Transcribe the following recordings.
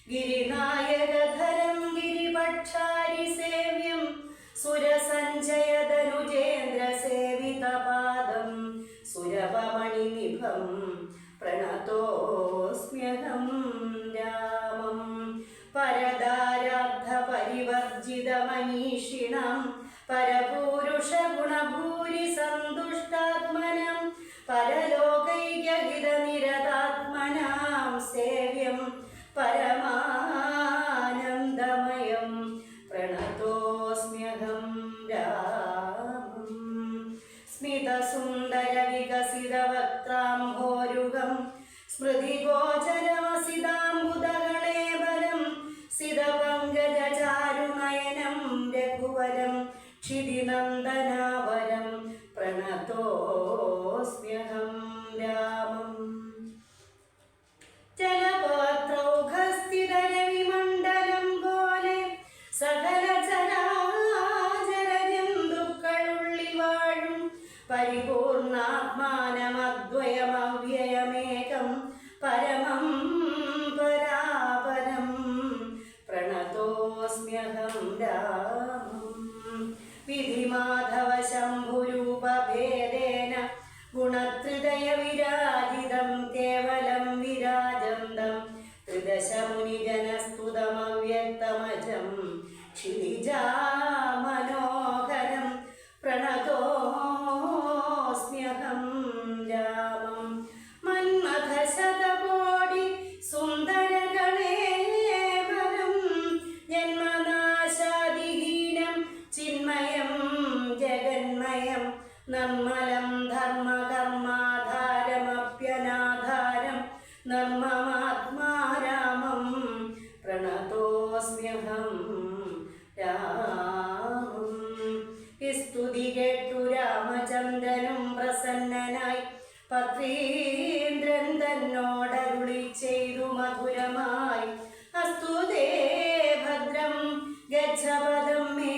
ഗിരിനായകധരം ഗിരിപക്ഷാരി സേവ്യം സുരസഞ്ജയതനുജേന്ദ്ര സേവിതപാദം സുരവമണിനിഭം പ്രണതോസ്മ്യഹം രാമം പരദാരാബ്ധ പരിവർജിതമനീഷിണം പരപൂരുഷഗുണഭൂരി സന്തുഷ്ടാത്മനം പരലോകൈകഹിതനിരതാത്മനാം സേവ്യം പരമാനന്ദമയം പ്രണതോസ്മ്യഹം രാമം സ്മിതസുന്ദരവികസിതവക്ത്രാംഭോരുഹം സ്മൃതിഗോചരമസിതാംബുദഗണേബലം സിതപങ്കജചാരുനയനം രഘുവരം ക്ഷിതിനന്ദനാവരം പ്രണതോസ്മ്യഹം രാമം ജലപാത്രൗഘസ്ഥിതരവിമണ്ഡലം പോലെ സകല ചരാചരജന്തുക്കളുള്ളിൽ വാഴും പരിപൂർണാത്മാനമദ്വയമവ്യയമേകം പരമം പരാപരം പ്രണതോസ്മ്യഹം രാമം വിധിമാധവ ശംഭുരൂപഭേദേന ഗുണത്രിദയ വിരാജിതം കേവലം വിരാജന്തം ത്രിദശമുനിജനസ്തുതമവ്യക്തമജം ക്ഷിതിജാമനോഹരം പ്രണതോസ്മ്യഹം രാമം മന്മഥശതകോടി സുന്ദരഗണേവരം ജന്മനാശാദിഹീനം ചിന്മയം ജഗന്മയം നിർമ്മലം ധർമ്മകർമാധാരമപ്യനാധാരം നിർമ്മമാത്മാരാമം പ്രണതോസ്മ്യഹം രാമം സ്തുതി കേട്ടു രാമചന്ദ്രനും പ്രസന്നനായി പത്രീന്ദ്രൻ തന്നോടരുളി ചെയ്തു മധുരമായി അസ്തുതേ ഭദ്രം ഗച്ഛപദം മേ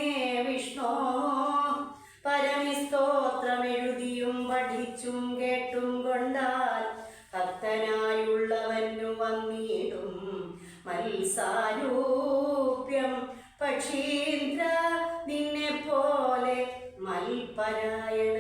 വിഷ്ണോ പരമിസ്തോത്രമെഴുതിയും പഠിച്ചും കേട്ടും കൊണ്ടാൽ ഭക്തനായുള്ളവനു വന്നിടും മത്സാരൂപ്യം പക്ഷീന്ദ്ര നിന്നെ പോലെ മൽപരായണ